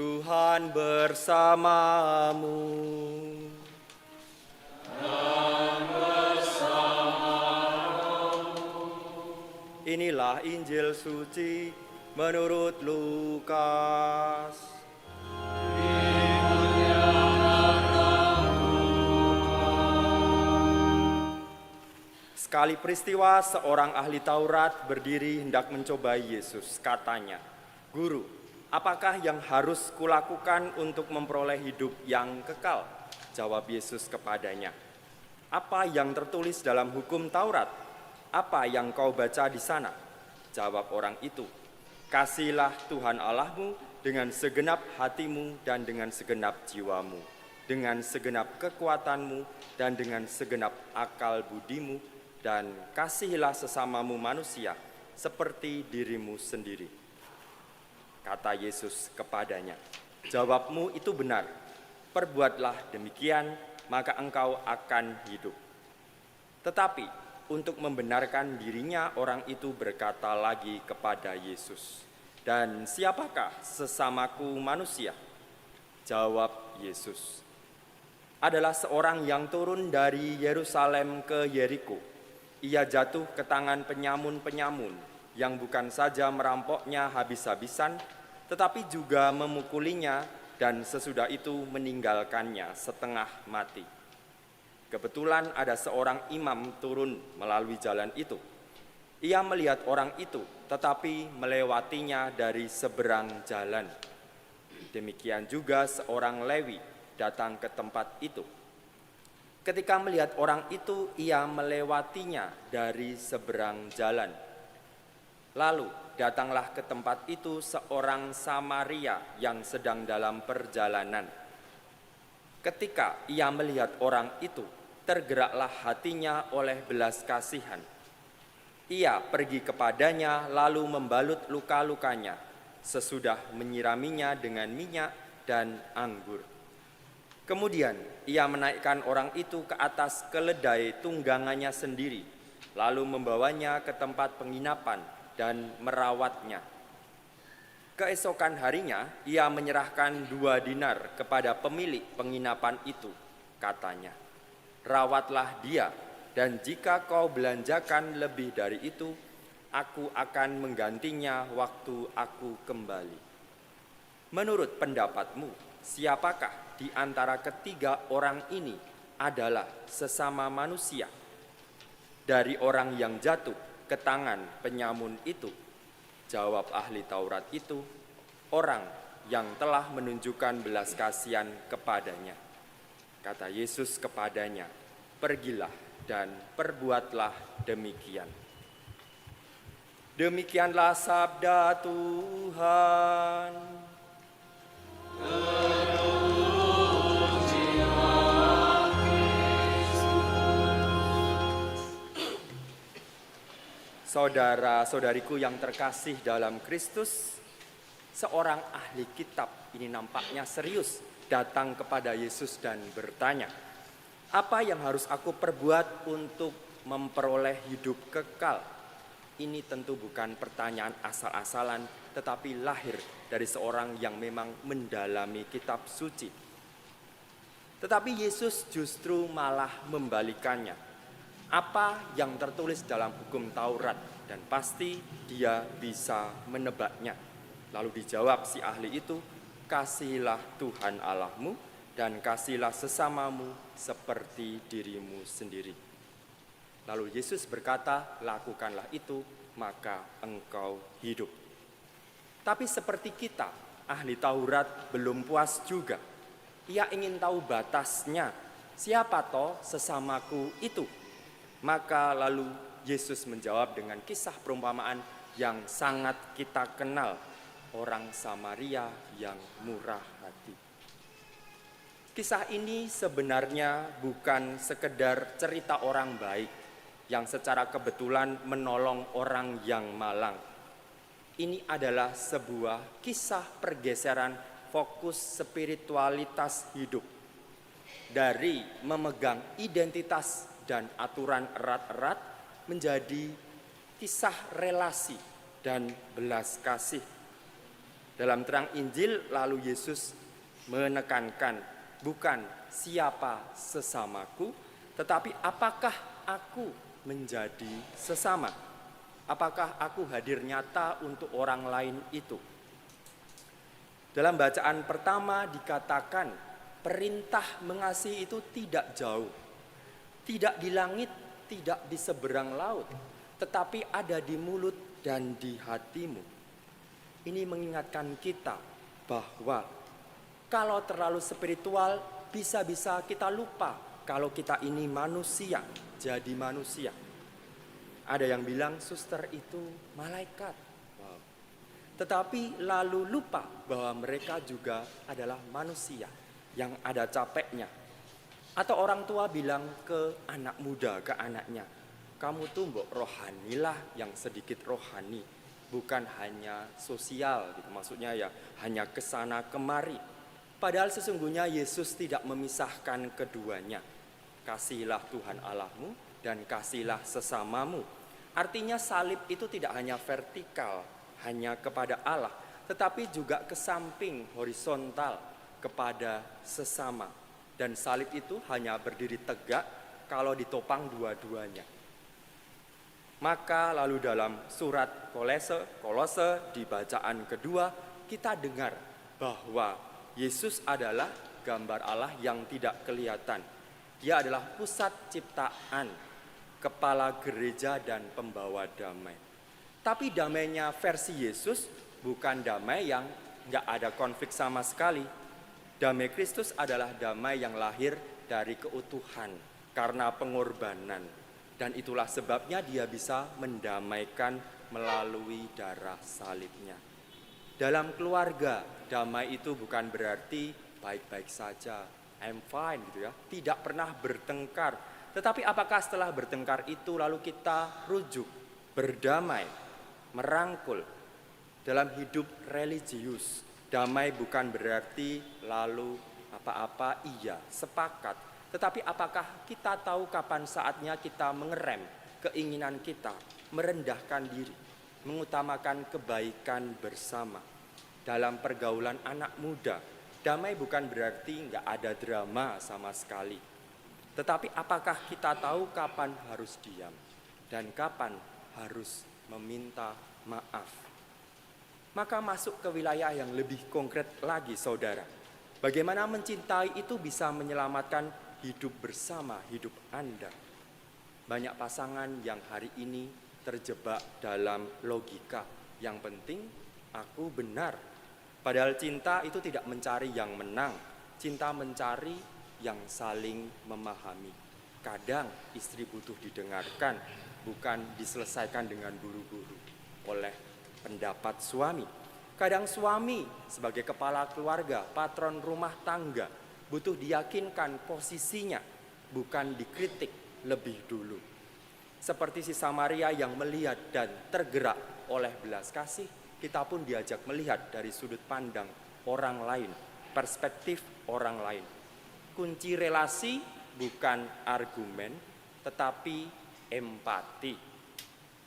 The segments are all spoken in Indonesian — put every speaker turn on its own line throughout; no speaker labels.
Tuhan bersamamu. Inilah Injil suci menurut Lukas. Sekali peristiwa, seorang ahli Taurat berdiri hendak mencobai Yesus. Katanya, "Guru, apakah yang harus kulakukan untuk memperoleh hidup yang kekal?" Jawab Yesus kepadanya, "Apa yang tertulis dalam hukum Taurat? Apa yang kau baca di sana?" Jawab orang itu, "Kasihilah Tuhan Allahmu dengan segenap hatimu dan dengan segenap jiwamu, dengan segenap kekuatanmu dan dengan segenap akal budimu, dan kasihilah sesamamu manusia seperti dirimu sendiri." Kata Yesus kepadanya, "Jawabmu itu benar. Perbuatlah demikian, maka engkau akan hidup." Tetapi untuk membenarkan dirinya, orang itu berkata lagi kepada Yesus, "Dan siapakah sesamaku manusia?" Jawab Yesus, "Adalah seorang yang turun dari Yerusalem ke Yeriko. Ia jatuh ke tangan penyamun-penyamun yang bukan saja merampoknya habis-habisan, tetapi juga memukulinya dan sesudah itu meninggalkannya setengah mati. Kebetulan ada seorang imam turun melalui jalan itu. Ia melihat orang itu, tetapi melewatinya dari seberang jalan. Demikian juga seorang Lewi datang ke tempat itu. Ketika melihat orang itu, ia melewatinya dari seberang jalan. Lalu datanglah ke tempat itu seorang Samaria yang sedang dalam perjalanan. Ketika ia melihat orang itu, tergeraklah hatinya oleh belas kasihan. Ia pergi kepadanya lalu membalut luka-lukanya, sesudah menyiraminya dengan minyak dan anggur. Kemudian ia menaikkan orang itu ke atas keledai tunggangannya sendiri, lalu membawanya ke tempat penginapan dan merawatnya. Keesokan harinya ia menyerahkan 2 dinar kepada pemilik penginapan itu. Katanya, "Rawatlah dia, dan jika kau belanjakan lebih dari itu, aku akan menggantinya waktu aku kembali." Menurut pendapatmu, siapakah di antara ketiga orang ini adalah sesama manusia? Dari orang yang jatuh ke tangan penyamun itu? Jawab ahli Taurat itu, "Orang yang telah menunjukkan belas kasihan kepadanya." Kata Yesus kepadanya, "Pergilah dan perbuatlah demikian." Demikianlah sabda Tuhan. Saudara-saudariku yang terkasih dalam Kristus, seorang ahli kitab ini nampaknya serius datang kepada Yesus dan bertanya, "Apa yang harus aku perbuat untuk memperoleh hidup kekal?" Ini tentu bukan pertanyaan asal-asalan, tetapi lahir dari seorang yang memang mendalami kitab suci. Tetapi Yesus justru malah membalikannya. Apa yang tertulis dalam hukum Taurat, dan pasti dia bisa menebaknya. Lalu dijawab si ahli itu, "Kasihilah Tuhan Allahmu dan kasihilah sesamamu seperti dirimu sendiri." Lalu Yesus berkata, "Lakukanlah itu, maka engkau hidup." Tapi seperti kita, ahli Taurat belum puas juga. Ia ingin tahu batasnya. Siapa toh sesamaku itu? Maka lalu Yesus menjawab dengan kisah perumpamaan yang sangat kita kenal, orang Samaria yang murah hati. Kisah ini sebenarnya bukan sekedar cerita orang baik yang secara kebetulan menolong orang yang malang. Ini adalah sebuah kisah pergeseran fokus spiritualitas hidup. Dari memegang identitas dan aturan erat-erat menjadi kisah relasi dan belas kasih. Dalam terang Injil lalu Yesus menekankan bukan siapa sesamaku, tetapi apakah aku menjadi sesama? Apakah aku hadir nyata untuk orang lain itu? Dalam bacaan pertama dikatakan perintah mengasihi itu tidak jauh, tidak di langit, tidak di seberang laut, tetapi ada di mulut dan di hatimu. Ini mengingatkan kita bahwa kalau terlalu spiritual bisa-bisa kita lupa kalau kita ini manusia, jadi manusia. Ada yang bilang suster itu malaikat. Wow. Tetapi lalu lupa bahwa mereka juga adalah manusia yang ada capeknya. Atau orang tua bilang ke anak muda, ke anaknya, kamu tuh mbok rohanilah, yang sedikit rohani, bukan hanya sosial gitu. Maksudnya ya hanya kesana kemari. Padahal sesungguhnya Yesus tidak memisahkan keduanya. Kasihilah Tuhan Allahmu dan kasihilah sesamamu. Artinya salib itu tidak hanya vertikal, hanya kepada Allah, tetapi juga ke samping, horizontal, kepada sesama. Dan salib itu hanya berdiri tegak kalau ditopang dua-duanya. Maka lalu dalam surat Kolose di bacaan kedua kita dengar bahwa Yesus adalah gambar Allah yang tidak kelihatan. Dia adalah pusat ciptaan, kepala gereja dan pembawa damai. Tapi damainya versi Yesus bukan damai yang gak ada konflik sama sekali. Damai Kristus adalah damai yang lahir dari keutuhan karena pengorbanan. Dan itulah sebabnya dia bisa mendamaikan melalui darah salibnya. Dalam keluarga, damai itu bukan berarti baik-baik saja, I'm fine gitu ya. Tidak pernah bertengkar. Tetapi apakah setelah bertengkar itu lalu kita rujuk, berdamai, merangkul? Dalam hidup religius, damai bukan berarti lalu apa-apa iya, sepakat. Tetapi apakah kita tahu kapan saatnya kita mengerem keinginan kita, merendahkan diri, mengutamakan kebaikan bersama. Dalam pergaulan anak muda, damai bukan berarti nggak ada drama sama sekali. Tetapi apakah kita tahu kapan harus diam dan kapan harus meminta maaf? Maka masuk ke wilayah yang lebih konkret lagi, saudara. Bagaimana mencintai itu bisa menyelamatkan hidup bersama hidup Anda. Banyak pasangan yang hari ini terjebak dalam logika. Yang penting aku benar. Padahal cinta itu tidak mencari yang menang. Cinta mencari yang saling memahami. Kadang istri butuh didengarkan, bukan diselesaikan dengan buru-buru oleh pendapat suami. Kadang suami sebagai kepala keluarga, patron rumah tangga, butuh diyakinkan posisinya, bukan dikritik lebih dulu. Seperti si Samaria yang melihat dan tergerak oleh belas kasih, kita pun diajak melihat dari sudut pandang orang lain, perspektif orang lain. Kunci relasi bukan argumen, tetapi empati.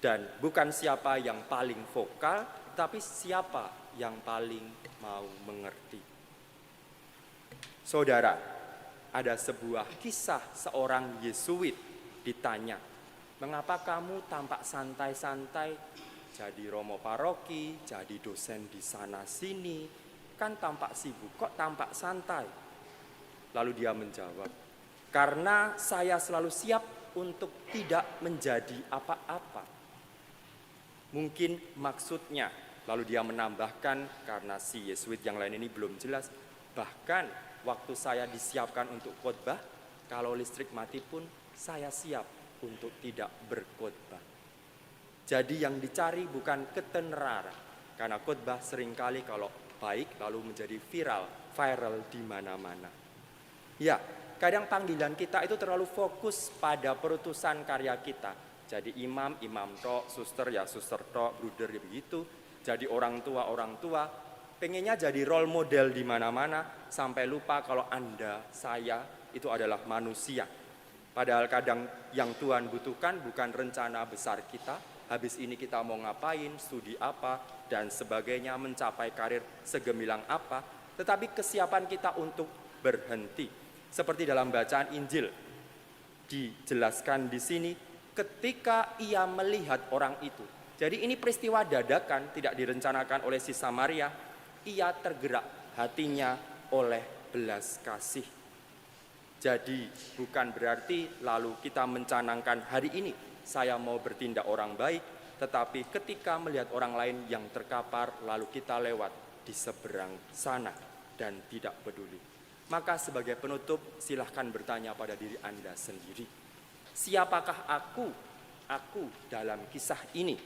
Dan bukan siapa yang paling vokal, tapi siapa yang paling mau mengerti. Saudara, ada sebuah kisah seorang Yesuit ditanya, mengapa kamu tampak santai-santai, jadi romo paroki, jadi dosen di sana sini, kan tampak sibuk, kok tampak santai? Lalu dia menjawab, karena saya selalu siap untuk tidak menjadi apa-apa. Mungkin maksudnya, lalu dia menambahkan, karena si Yesuit yang lain ini belum jelas, bahkan waktu saya disiapkan untuk khotbah, kalau listrik mati pun saya siap untuk tidak berkhotbah. Jadi yang dicari bukan ketenaran, karena khotbah seringkali kalau baik lalu menjadi viral di mana-mana. Ya, kadang panggilan kita itu terlalu fokus pada perutusan karya kita. Jadi imam tok, suster tok, bruder ya begitu. Jadi orang tua, pengennya jadi role model di mana-mana sampai lupa kalau Anda, saya itu adalah manusia. Padahal kadang yang Tuhan butuhkan bukan rencana besar kita, habis ini kita mau ngapain, studi apa, dan sebagainya, mencapai karir segemilang apa, tetapi kesiapan kita untuk berhenti. Seperti dalam bacaan Injil, dijelaskan di sini, ketika ia melihat orang itu. Jadi ini peristiwa dadakan, tidak direncanakan oleh si Samaria. Ia tergerak hatinya oleh belas kasih. Jadi bukan berarti lalu kita mencanangkan hari ini saya mau bertindak orang baik, tetapi ketika melihat orang lain yang terkapar lalu kita lewat di seberang sana dan tidak peduli. Maka sebagai penutup silahkan bertanya pada diri Anda sendiri. Siapakah aku dalam kisah ini?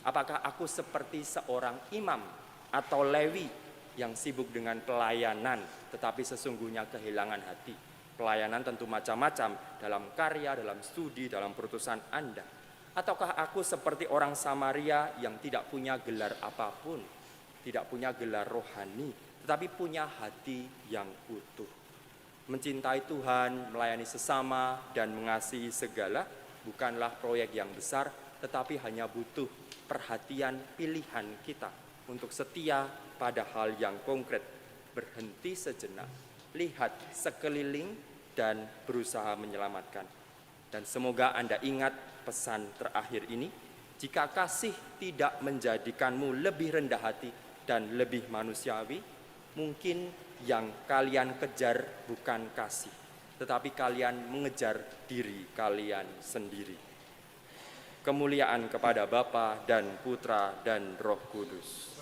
Apakah aku seperti seorang imam atau Lewi yang sibuk dengan pelayanan tetapi sesungguhnya kehilangan hati? Pelayanan tentu macam-macam, dalam karya, dalam studi, dalam perutusan Anda. Ataukah aku seperti orang Samaria yang tidak punya gelar apapun, tidak punya gelar rohani, tetapi punya hati yang utuh. Mencintai Tuhan, melayani sesama, dan mengasihi segala bukanlah proyek yang besar, tetapi hanya butuh perhatian pilihan kita untuk setia pada hal yang konkret. Berhenti sejenak, lihat sekeliling dan berusaha menyelamatkan. Dan semoga Anda ingat pesan terakhir ini, jika kasih tidak menjadikanmu lebih rendah hati dan lebih manusiawi, mungkin yang kalian kejar bukan kasih, tetapi kalian mengejar diri kalian sendiri. Kemuliaan kepada Bapa dan Putra dan Roh Kudus.